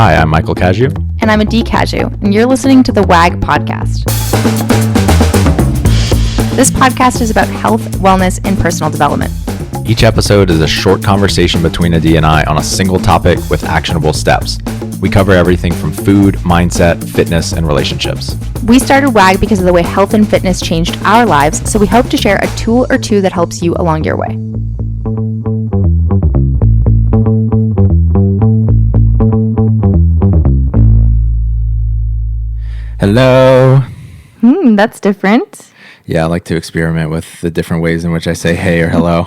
Hi, I'm Michael Caju. And I'm Adee Caju, and you're listening to the WAG podcast. This podcast is about health, wellness, and personal development. Each episode is a short conversation between Adee and I on a single topic with actionable steps. We cover everything from food, mindset, fitness, and relationships. We started WAG because of the way health and fitness changed our lives, so we hope to share a tool or two that helps you along your way. Hello. That's different. Yeah, I like to experiment with the different ways in which I say hey or hello.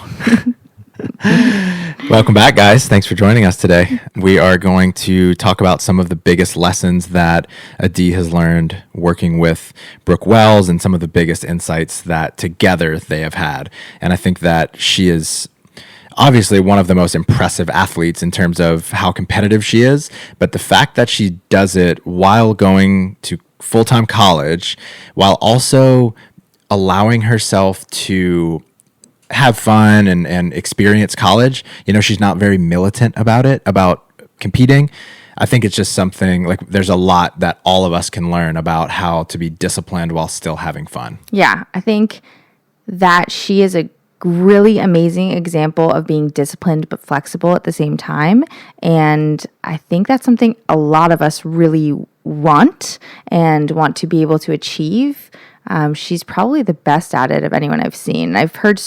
Welcome back, guys. Thanks for joining us today. We are going to talk about some of the biggest lessons that Adee has learned working with Brooke Wells and some of the biggest insights that together they have had. And I think that she is obviously one of the most impressive athletes in terms of how competitive she is, but the fact that she does it while going to full-time college, while also allowing herself to have fun and experience college. You know, she's not very militant about it, about competing. I think it's just something like there's a lot that all of us can learn about how to be disciplined while still having fun. Yeah, I think that she is a really amazing example of being disciplined but flexible at the same time. And I think that's something a lot of us really want to be able to achieve. She's probably the best at it of anyone I've seen. I've heard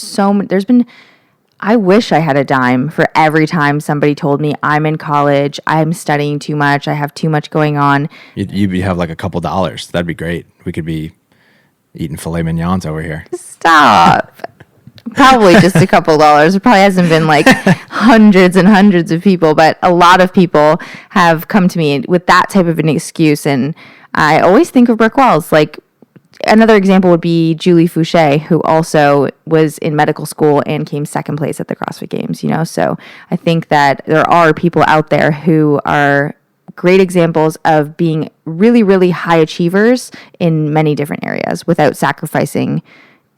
I wish I had a dime for every time somebody told me I'm in college, I'm studying too much, I have too much going on. You have like a couple dollars. That'd be great. We could be eating filet mignons over here. Stop. Probably just a couple dollars. It probably hasn't been like hundreds and hundreds of people, but a lot of people have come to me with that type of an excuse. And I always think of Brooke Wells. Like another example would be Julie Fouché, who also was in medical school and came second place at the CrossFit Games, you know? So I think that there are people out there who are great examples of being really, really high achievers in many different areas without sacrificing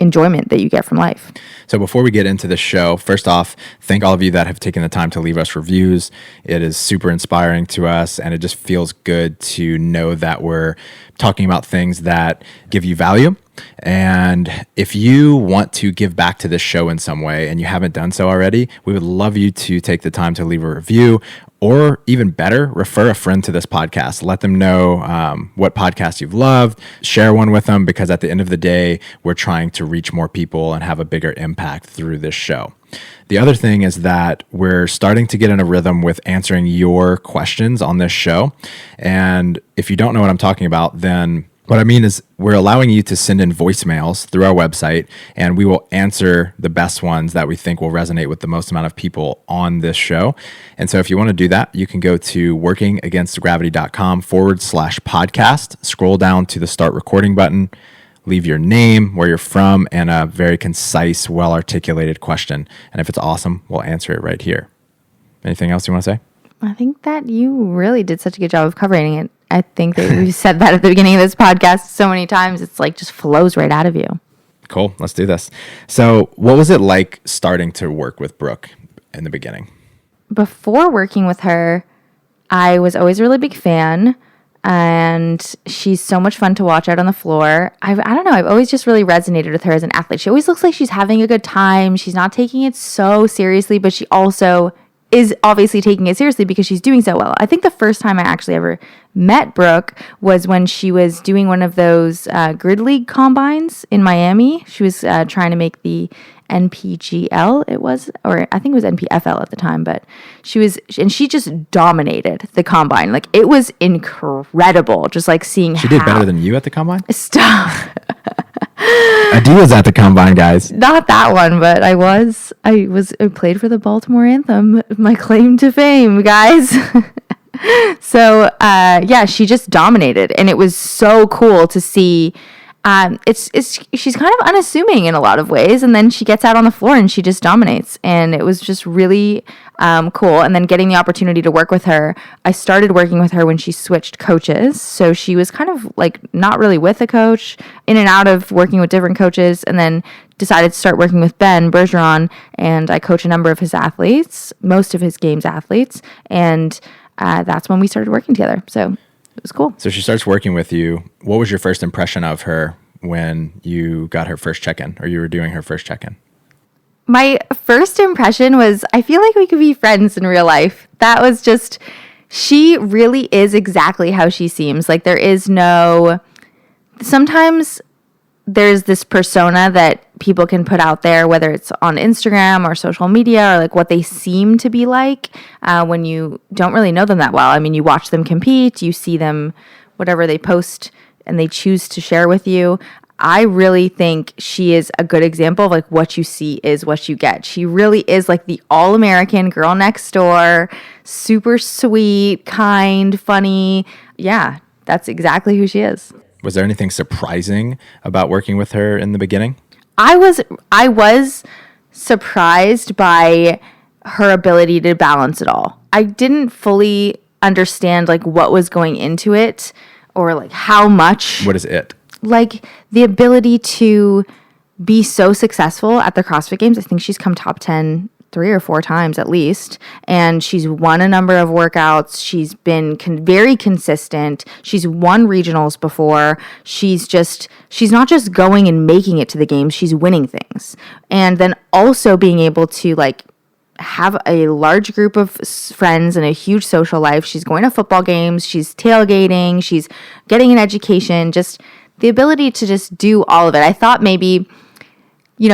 enjoyment that you get from life. So before we get into the show, first off, thank all of you that have taken the time to leave us reviews. It is super inspiring to us, and it just feels good to know that we're talking about things that give you value. And if you want to give back to this show in some way and you haven't done so already, we would love you to take the time to leave a review, or even better, refer a friend to this podcast. Let them know what podcast you've loved. Share one with them, because at the end of the day, we're trying to reach more people and have a bigger impact through this show. The other thing is that we're starting to get in a rhythm with answering your questions on this show. And if you don't know what I'm talking about, then what I mean is we're allowing you to send in voicemails through our website, and we will answer the best ones that we think will resonate with the most amount of people on this show. And so if you want to do that, you can go to workingagainstgravity.com/podcast, scroll down to the start recording button, leave your name, where you're from, and a very concise, well-articulated question. And if it's awesome, we'll answer it right here. Anything else you want to say? I think that you really did such a good job of covering it. I think that we said that at the beginning of this podcast so many times. It's like just flows right out of you. Cool. Let's do this. So what was it like starting to work with Brooke in the beginning? Before working with her, I was always a really big fan, and she's so much fun to watch out on the floor. I don't know. I've always just really resonated with her as an athlete. She always looks like she's having a good time. She's not taking it so seriously, but she also is obviously taking it seriously because she's doing so well. I think the first time I actually ever met Brooke was when she was doing one of those grid league combines in Miami. She was trying to make the NPGL, or I think it was NPFL at the time, but she just dominated the combine. Like, it was incredible, just like seeing She did better than you at the combine? Stop. Adee was at the combine, guys. Not that one, but I played for the Baltimore Anthem, my claim to fame, guys. So, she just dominated, and it was so cool to see. She's kind of unassuming in a lot of ways, and then she gets out on the floor and she just dominates, and it was just really cool. And then getting the opportunity to work with her, I started working with her when she switched coaches, so she was kind of like not really with a coach, in and out of working with different coaches, and then decided to start working with Ben Bergeron, and I coach a number of his athletes, most of his games athletes, and that's when we started working together. So it was cool. So she starts working with you. What was your first impression of her when you got her first check-in, or you were doing her first check-in? My first impression was, I feel like we could be friends in real life. That was just, she really is exactly how she seems. Like there is no, sometimes there's this persona that people can put out there, whether it's on Instagram or social media, or like what they seem to be like when you don't really know them that well. I mean, you watch them compete, you see them, whatever they post, and they choose to share with you. I really think she is a good example of like what you see is what you get. She really is like the all-American girl next door, super sweet, kind, funny. Yeah, that's exactly who she is. Was there anything surprising about working with her in the beginning? I was surprised by her ability to balance it all. I didn't fully understand like what was going into it or like how much. What is it? Like the ability to be so successful at the CrossFit Games. I think she's come top 10 3 or 4 times at least, and she's won a number of workouts. She's been very consistent. She's won regionals before. She's not just going and making it to the games, she's winning things. And then also being able to like have a large group of friends and a huge social life. She's going to football games, she's tailgating, she's getting an education, just the ability to just do all of it. I thought maybe,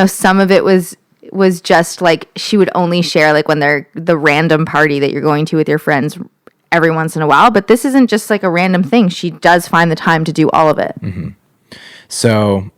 some of it was just like she would only share like when they're the random party that you're going to with your friends every once in a while. But this isn't just like a random thing. She does find the time to do all of it. Mm-hmm. So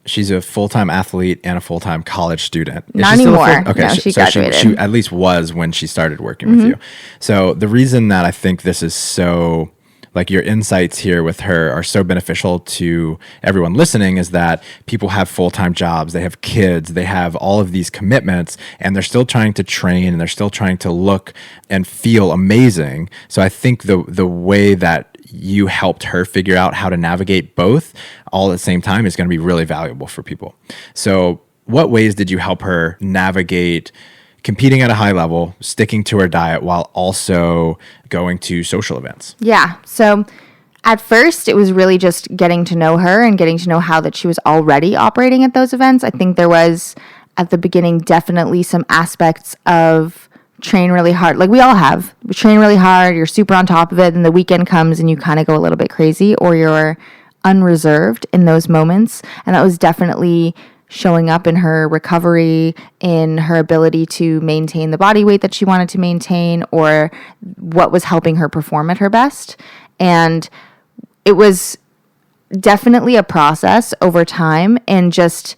she's a full-time athlete and a full-time college student. Not anymore. Okay, no, she graduated. She at least was when she started working with you. So the reason that I think this is so, like your insights here with her are so beneficial to everyone listening is that people have full-time jobs, they have kids, they have all of these commitments, and they're still trying to train and they're still trying to look and feel amazing. So I think the way that you helped her figure out how to navigate both all at the same time is going to be really valuable for people. So what ways did you help her navigate competing at a high level, sticking to her diet while also going to social events? Yeah. So at first, it was really just getting to know her and getting to know how that she was already operating at those events. I think there was, at the beginning, definitely some aspects of train really hard. Like we all have. We train really hard, you're super on top of it, and the weekend comes and you kind of go a little bit crazy, or you're unreserved in those moments. And that was definitely showing up in her recovery, in her ability to maintain the body weight that she wanted to maintain, or what was helping her perform at her best. And it was definitely a process over time, and just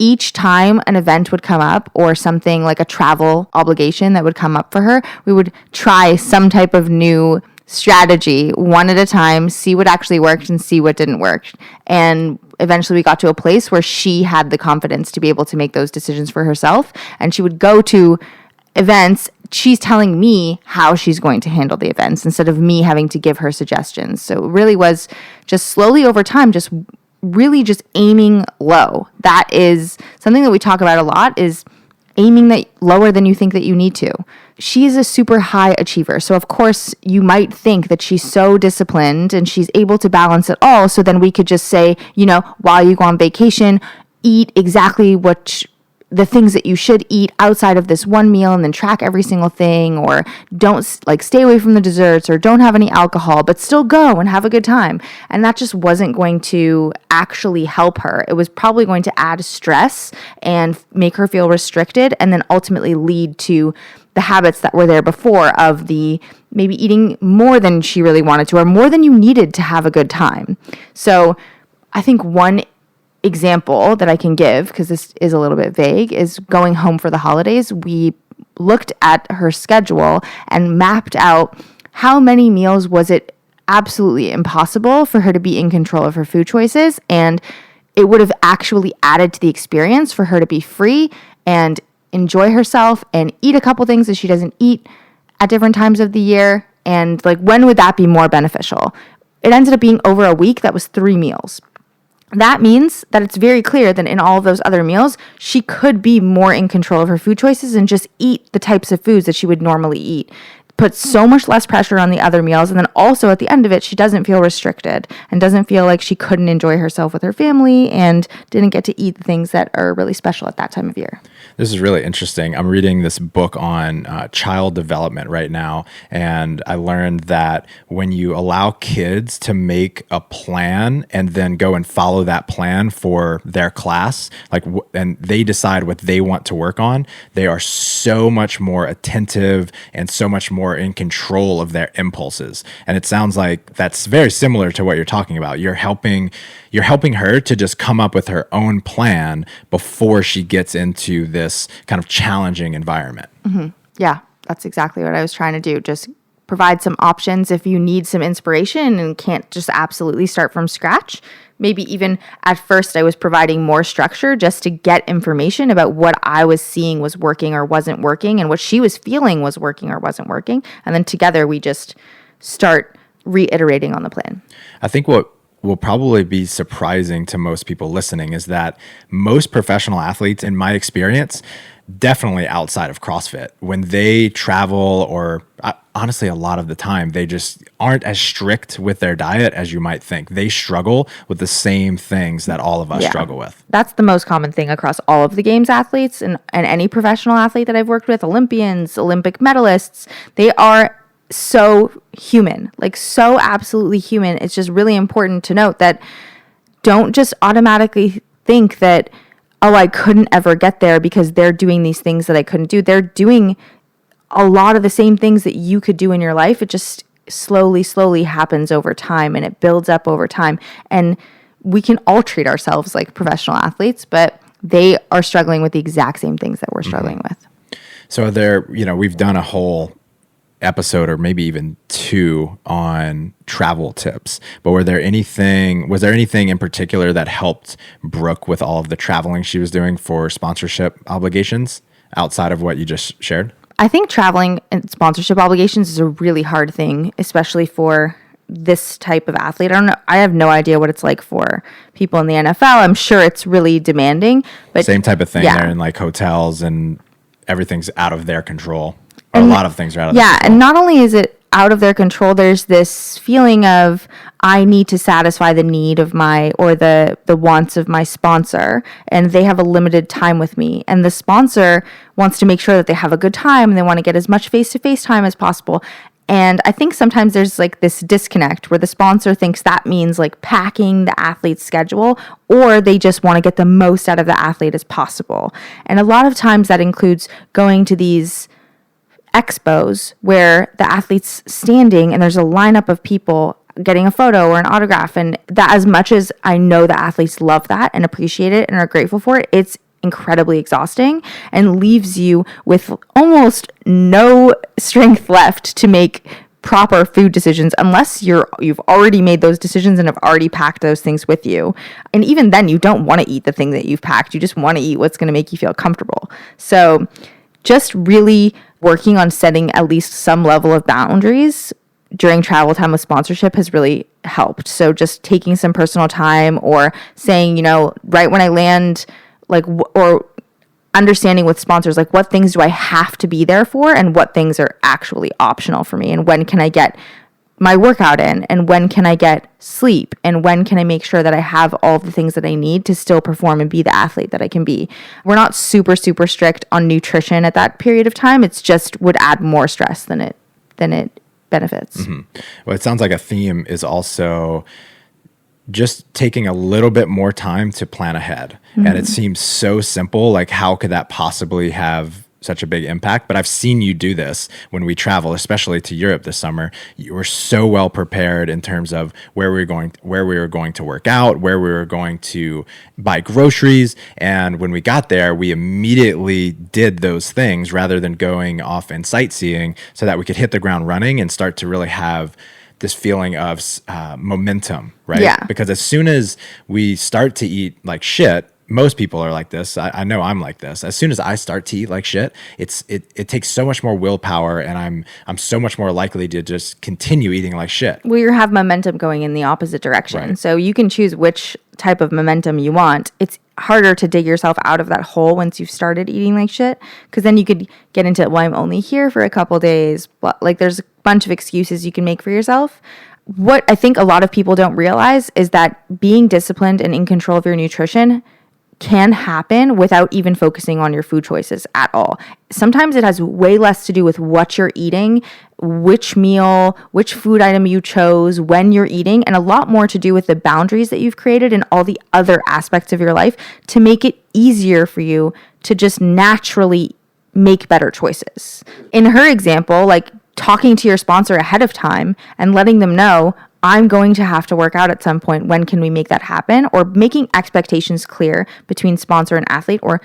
each time an event would come up or something like a travel obligation that would come up for her, we would try some type of new strategy one at a time, see what actually worked and see what didn't work. And eventually we got to a place where she had the confidence to be able to make those decisions for herself. And she would go to events, she's telling me how she's going to handle the events instead of me having to give her suggestions. So it really was just slowly over time, just really just aiming low. That is something that we talk about a lot, is aiming that lower than you think that you need to. She is a super high achiever. So of course you might think that she's so disciplined and she's able to balance it all. So then we could just say, while you go on vacation, eat exactly the things that you should eat outside of this one meal, and then track every single thing, or don't stay away from the desserts, or don't have any alcohol, but still go and have a good time. And that just wasn't going to actually help her. It was probably going to add stress and make her feel restricted, and then ultimately lead to the habits that were there before of the maybe eating more than she really wanted to, or more than you needed to have a good time. So I think one example that I can give, because this is a little bit vague, is going home for the holidays. We looked at her schedule and mapped out how many meals was it absolutely impossible for her to be in control of her food choices, and it would have actually added to the experience for her to be free and enjoy herself and eat a couple things that she doesn't eat at different times of the year. And when would that be more beneficial? It ended up being over a week. That was 3 meals. That means that it's very clear that in all of those other meals, she could be more in control of her food choices and just eat the types of foods that she would normally eat. puts so much less pressure on the other meals. And then also at the end of it, she doesn't feel restricted and doesn't feel like she couldn't enjoy herself with her family and didn't get to eat the things that are really special at that time of year. This is really interesting. I'm reading this book on child development right now, and I learned that when you allow kids to make a plan and then go and follow that plan for their class, and they decide what they want to work on, they are so much more attentive and so much more in control of their impulses. And it sounds like that's very similar to what you're talking about. You're helping her to just come up with her own plan before she gets into this kind of challenging environment. Mm-hmm. Yeah, that's exactly what I was trying to do. Just provide some options if you need some inspiration and can't just absolutely start from scratch. Maybe even at first I was providing more structure just to get information about what I was seeing was working or wasn't working and what she was feeling was working or wasn't working. And then together we just start reiterating on the plan. I think what will probably be surprising to most people listening is that most professional athletes, in my experience, definitely outside of CrossFit, when they travel or honestly, a lot of the time, they just aren't as strict with their diet as you might think. They struggle with the same things that all of us struggle with. That's the most common thing across all of the games athletes and any professional athlete that I've worked with, Olympians, Olympic medalists, they are so human, like so absolutely human. It's just really important to note that don't just automatically think that, oh, I couldn't ever get there because they're doing these things that I couldn't do. They're doing a lot of the same things that you could do in your life. It just slowly happens over time and it builds up over time. And we can all treat ourselves like professional athletes, but they are struggling with the exact same things that we're struggling with. So we've done a whole episode or maybe even two on travel tips, but was there anything in particular that helped Brooke with all of the traveling she was doing for sponsorship obligations outside of what you just shared? I think traveling and sponsorship obligations is a really hard thing, especially for this type of athlete. I don't know. I have no idea what it's like for people in the NFL. I'm sure it's really demanding, but same type of thing. They're in like hotels and everything's out of their control. A lot of things are out of their control. And not only is it out of their control, there's this feeling of I need to satisfy the need of the wants of my sponsor, and they have a limited time with me. And the sponsor wants to make sure that they have a good time and they want to get as much face-to-face time as possible. And I think sometimes there's like this disconnect where the sponsor thinks that means like packing the athlete's schedule, or they just want to get the most out of the athlete as possible. And a lot of times that includes going to these expos where the athlete's standing and there's a lineup of people getting a photo or an autograph, and that, as much as I know the athletes love that and appreciate it and are grateful for it, it's incredibly exhausting and leaves you with almost no strength left to make proper food decisions unless you've already made those decisions and have already packed those things with you. And even then, you don't want to eat the thing that you've packed. You just want to eat what's going to make you feel comfortable. So just really working on setting at least some level of boundaries during travel time with sponsorship has really helped. So just taking some personal time or saying, right when I land, or understanding with sponsors, like what things do I have to be there for and what things are actually optional for me, and when can I get my workout in, and when can I get sleep, and when can I make sure that I have all the things that I need to still perform and be the athlete that I can be. We're not super strict on nutrition at that period of time. It's just would add more stress than it benefits. Mm-hmm. Well, it sounds like a theme is also just taking a little bit more time to plan ahead. Mm-hmm. And it seems so simple. Like, how could that possibly have such a big impact? But I've seen you do this when we travel, especially to Europe this summer. You were so well prepared in terms of where we were going to work out, where we were going to buy groceries. And when we got there, we immediately did those things rather than going off and sightseeing, so that we could hit the ground running and start to really have this feeling of momentum, right? Yeah. Because as soon as we start to eat like shit, most people are like this. I know I'm like this. As soon as I start to eat like shit, it takes so much more willpower, and I'm so much more likely to just continue eating like shit. Well, you have momentum going in the opposite direction. Right. So you can choose which type of momentum you want. It's harder to dig yourself out of that hole once you've started eating like shit, because then you could get into, well, I'm only here for a couple days. But like, there's a bunch of excuses you can make for yourself. What I think a lot of people don't realize is that being disciplined and in control of your nutrition can happen without even focusing on your food choices at all. Sometimes it has way less to do with what you're eating, which meal, which food item you chose, when you're eating, and a lot more to do with the boundaries that you've created and all the other aspects of your life to make it easier for you to just naturally make better choices. In her example, like talking to your sponsor ahead of time and letting them know, I'm going to have to work out at some point. When can we make that happen? Or making expectations clear between sponsor and athlete. Or,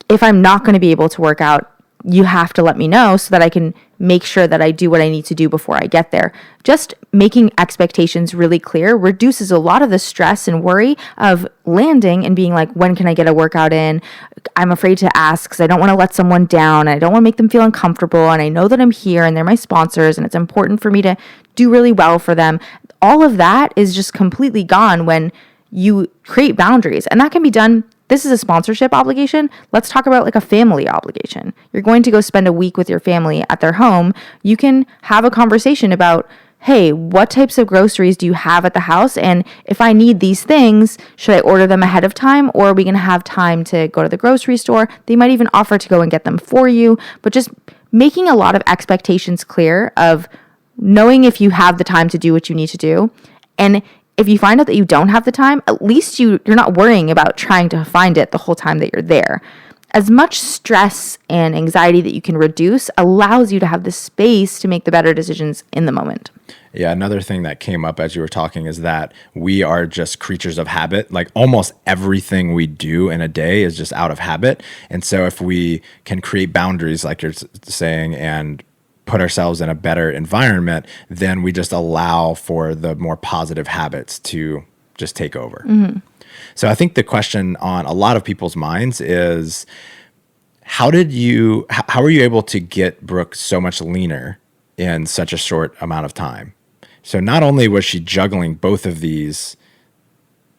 if I'm not going to be able to work out, you have to let me know so that I can make sure that I do what I need to do before I get there. Just making expectations really clear reduces a lot of the stress and worry of landing and being like, when can I get a workout in? I'm afraid to ask because I don't want to let someone down. I don't want to make them feel uncomfortable. And I know that I'm here and they're my sponsors and it's important for me to do really well for them. All of that is just completely gone when you create boundaries. And that can be done. This is a sponsorship obligation. Let's talk about like a family obligation. You're going to go spend a week with your family at their home. You can have a conversation about, hey, what types of groceries do you have at the house? And if I need these things, should I order them ahead of time, or are we going to have time to go to the grocery store? They might even offer to go and get them for you, but just making a lot of expectations clear of knowing if you have the time to do what you need to do. And if you find out that you don't have the time, at least you're not worrying about trying to find it the whole time that you're there. As much stress and anxiety that you can reduce allows you to have the space to make the better decisions in the moment. Yeah, another thing that came up as you were talking is that we are just creatures of habit. Like almost everything we do in a day is just out of habit. And so if we can create boundaries, like you're saying, and put ourselves in a better environment, then we just allow for the more positive habits to just take over. Mm-hmm. So I think the question on a lot of people's minds is, how are you able to get Brooke so much leaner in such a short amount of time? So not only was she juggling both of these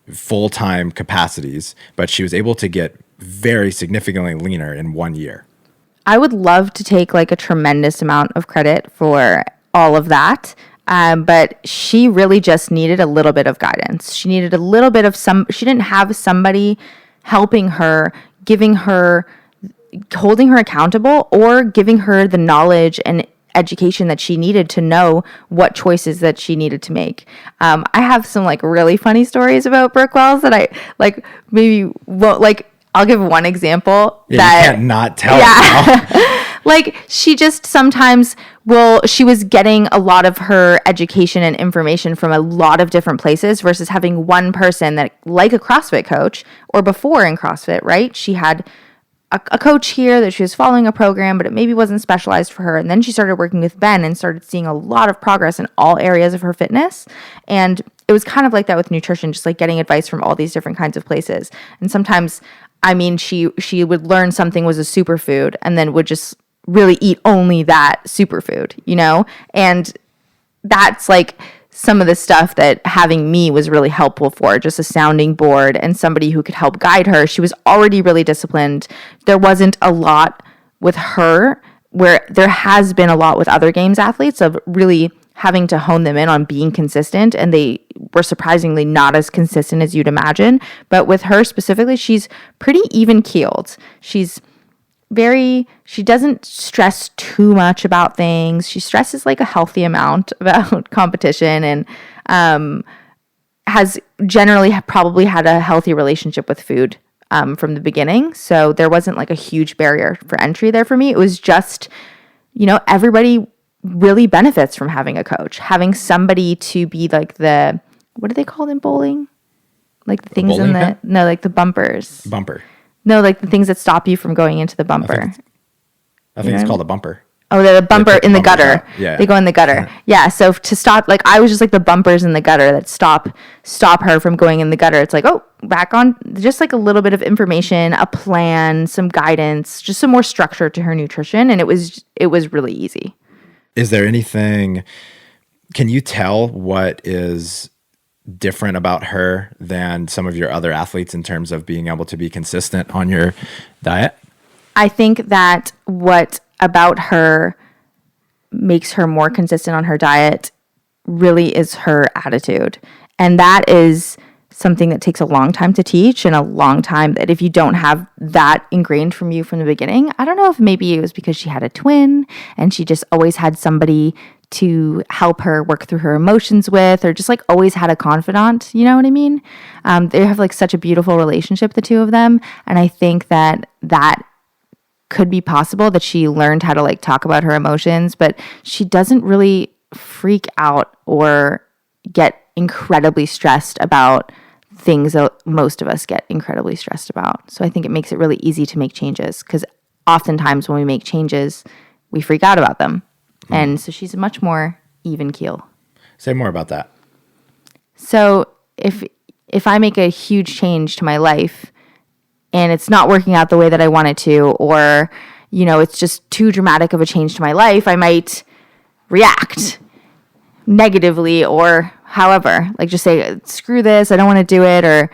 full-time capacities, but she was able to get very significantly leaner in 1 year. I would love to take like a tremendous amount of credit for all of that. But she really just needed a little bit of guidance. She needed a little bit of she didn't have somebody helping her, holding her accountable, or giving her the knowledge and education that she needed to know what choices that she needed to make. I have some like really funny stories about Brooke Wells that I like maybe won't like. I'll give one example. Yeah, you can't not tell. Yeah. Like she just sometimes she was getting a lot of her education and information from a lot of different places versus having one person that, like a CrossFit coach, or before in CrossFit, right? She had a coach here that she was following a program, but it maybe wasn't specialized for her. And then she started working with Ben and started seeing a lot of progress in all areas of her fitness. And it was kind of like that with nutrition, just like getting advice from all these different kinds of places. And sometimes, she would learn something was a superfood and then would just really eat only that superfood, And that's like some of the stuff that having me was really helpful for, just a sounding board and somebody who could help guide her. She was already really disciplined. There wasn't a lot with her where there has been a lot with other games athletes of really having to hone them in on being consistent, and they were surprisingly not as consistent as you'd imagine. But with her specifically, she's pretty even-keeled. She doesn't stress too much about things. She stresses like a healthy amount about competition, and has generally probably had a healthy relationship with food from the beginning. So there wasn't like a huge barrier for entry there for me. It was just, everybody really benefits from having a coach, having somebody to be like what are they called in bowling? Like the things in like the bumpers. Bumper. No, like the things that stop you from going into the bumper. I think it's called a bumper. Oh, the bumper put the in the bumpers gutter. out. Yeah. They go in the gutter. Yeah. So to stop, like I was just like the bumpers in the gutter that stop her from going in the gutter. It's like, oh, back on, just like a little bit of information, a plan, some guidance, just some more structure to her nutrition, and it was really easy. Is there anything? Can you tell what is different about her than some of your other athletes in terms of being able to be consistent on your diet? I think that what about her makes her more consistent on her diet really is her attitude. And that is something that takes a long time to teach, and a long time that if you don't have that ingrained from you from the beginning, I don't know if maybe it was because she had a twin and she just always had somebody to help her work through her emotions with, or just like always had a confidant, you know what I mean? They have like such a beautiful relationship, the two of them. And I think that could be possible, that she learned how to like talk about her emotions, but she doesn't really freak out or get incredibly stressed about things that most of us get incredibly stressed about. So I think it makes it really easy to make changes, because oftentimes when we make changes, we freak out about them. And so she's a much more even keel. Say more about that. So if I make a huge change to my life and it's not working out the way that I want it to, or, you know, it's just too dramatic of a change to my life, I might react negatively, or however, like just say, screw this, I don't want to do it. Or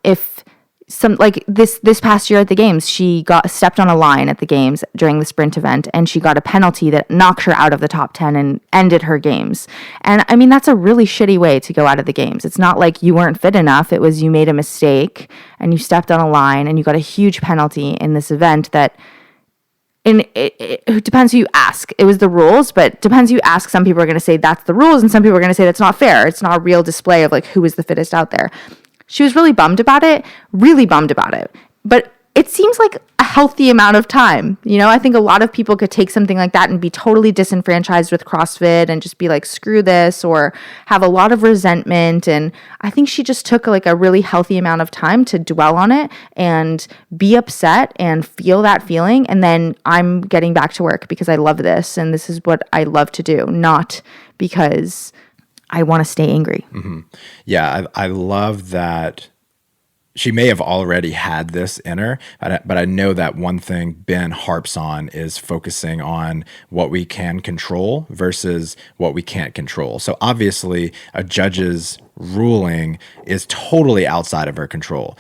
if some, like this past year at the games, she got stepped on a line at the games during the sprint event, and she got a penalty that knocked her out of the top 10 and ended her games. And I mean, that's a really shitty way to go out of the games. It's not like you weren't fit enough. It was you made a mistake and you stepped on a line and you got a huge penalty in this event that, and it depends who you ask. It was the rules, but depends who you ask. Some people are going to say that's the rules, and some people are going to say that's not fair. It's not a real display of like who is the fittest out there. She was really bummed about it. But it seems like a healthy amount of time. You know, I think a lot of people could take something like that and be totally disenfranchised with CrossFit and just be like, screw this, or have a lot of resentment. And I think she just took like a really healthy amount of time to dwell on it and be upset and feel that feeling. And then I'm getting back to work because I love this and this is what I love to do, not because I want to stay angry. Mm-hmm. Yeah, I love that. She may have already had this in her, but I know that one thing Ben harps on is focusing on what we can control versus what we can't control. So obviously, a judge's ruling is totally outside of her control.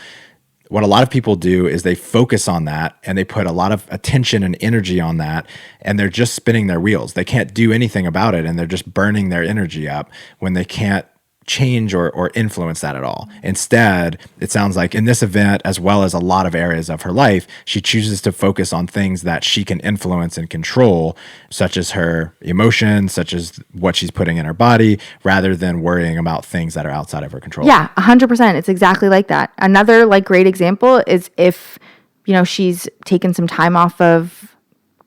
What a lot of people do is they focus on that and they put a lot of attention and energy on that, and they're just spinning their wheels. They can't do anything about it, and they're just burning their energy up when they can't change or influence that at all. Instead, it sounds like in this event, as well as a lot of areas of her life, she chooses to focus on things that she can influence and control, such as her emotions, such as what she's putting in her body, rather than worrying about things that are outside of her control. Yeah, 100%. It's exactly like that. Another like great example is if, you know, she's taken some time off of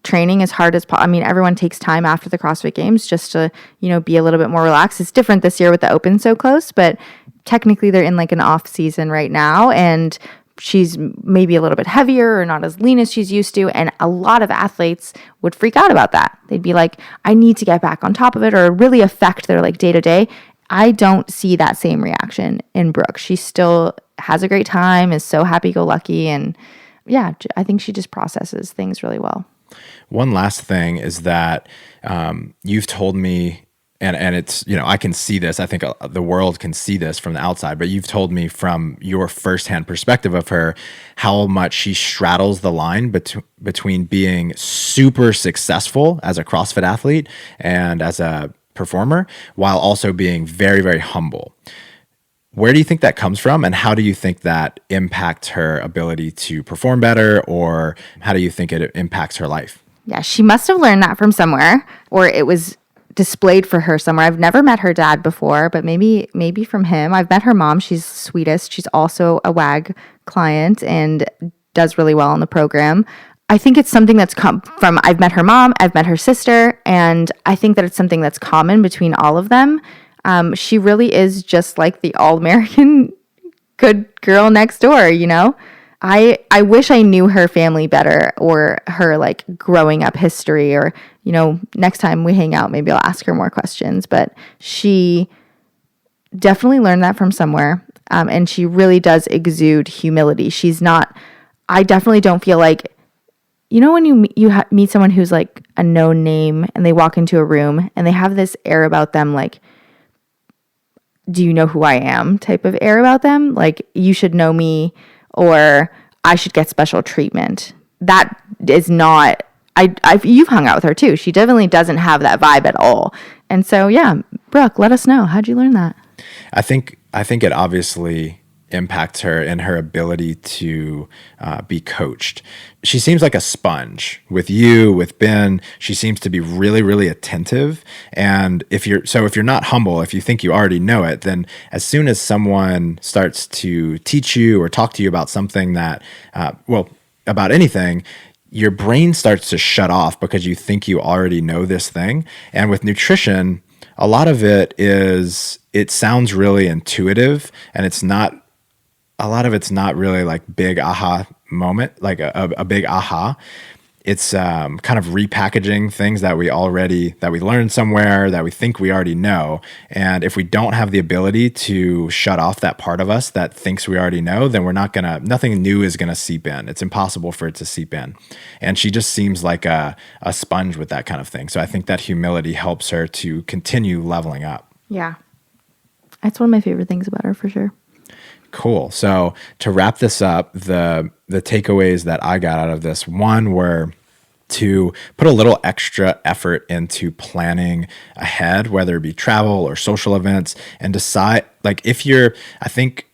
training as hard as I mean, everyone takes time after the CrossFit Games just to, you know, be a little bit more relaxed. It's different this year with the Open so close, but technically they're in like an off season right now, and she's maybe a little bit heavier or not as lean as she's used to. And a lot of athletes would freak out about that. They'd be like, I need to get back on top of it, or really affect their like day to day. I don't see that same reaction in Brooke. She still has a great time, is so happy go lucky. And yeah, I think she just processes things really well. One last thing is that you've told me, and it's, you know, I can see this. I think the world can see this from the outside, but you've told me from your firsthand perspective of her, how much she straddles the line between being super successful as a CrossFit athlete and as a performer, while also being very, very humble. Where do you think that comes from, and how do you think that impacts her ability to perform better, or how do you think it impacts her life? Yeah, she must have learned that from somewhere, or it was displayed for her somewhere. I've never met her dad before, but maybe from him. I've met her mom. She's the sweetest. She's also a WAG client and does really well in the program. I think it's something that's come from, I've met her mom, I've met her sister, and I think that it's something that's common between all of them. She really is just like the all-American good girl next door, you know? I wish I knew her family better, or her like growing up history, or, you know, next time we hang out, maybe I'll ask her more questions. But she definitely learned that from somewhere. And she really does exude humility. She's not, I definitely don't feel like, you know, when you meet someone who's like a known name and they walk into a room and they have this air about them, like, do you know who I am type of air about them? Like, you should know me, or I should get special treatment. That is not, you've hung out with her too. She definitely doesn't have that vibe at all. And so, yeah, Brooke, let us know. How'd you learn that? I think it obviously impacts her in her ability to be coached. She seems like a sponge with you, with Ben. She seems to be really, really attentive. And if you're not humble, if you think you already know it, then as soon as someone starts to teach you or talk to you about something that, about anything, your brain starts to shut off because you think you already know this thing. And with nutrition, a lot of it sounds really intuitive, and a lot of it's not really like big aha moment, like a big aha. It's kind of repackaging things that we learned somewhere that we think we already know. And if we don't have the ability to shut off that part of us that thinks we already know, then nothing new is gonna seep in. It's impossible for it to seep in. And she just seems like a sponge with that kind of thing. So I think that humility helps her to continue leveling up. Yeah. That's one of my favorite things about her, for sure. Cool. So to wrap this up, the takeaways that I got out of this, one were to put a little extra effort into planning ahead, whether it be travel or social events, and decide, like, I think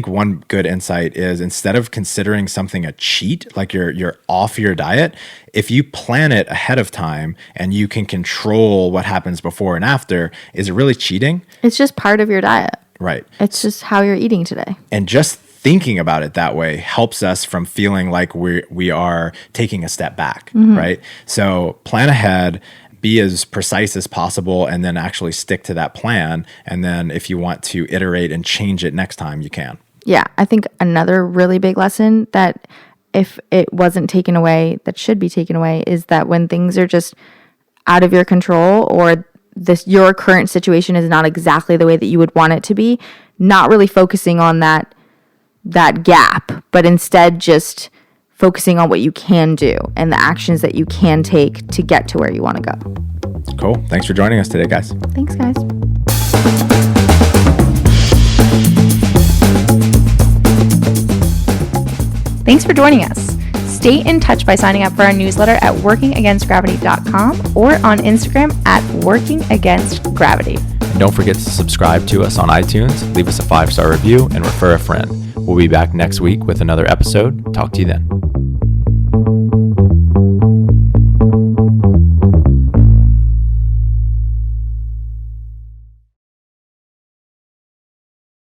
one good insight is, instead of considering something a cheat, like you're off your diet, if you plan it ahead of time and you can control what happens before and after, is it really cheating? It's just part of your diet. Right. It's just how you're eating today. And just thinking about it that way helps us from feeling like we are taking a step back, right? So plan ahead, be as precise as possible, and then actually stick to that plan. And then if you want to iterate and change it next time, you can. Yeah. I think another really big lesson that, if it wasn't taken away, that should be taken away, is that when things are just out of your control, or your current situation is not exactly the way that you would want it to be, not really focusing on that gap, but instead just focusing on what you can do and the actions that you can take to get to where you want to go. Cool. Thanks for joining us today, guys. Thanks, guys. Thanks for joining us. Stay in touch by signing up for our newsletter at workingagainstgravity.com or on Instagram at workingagainstgravity. And don't forget to subscribe to us on iTunes, leave us a 5-star review, and refer a friend. We'll be back next week with another episode. Talk to you then.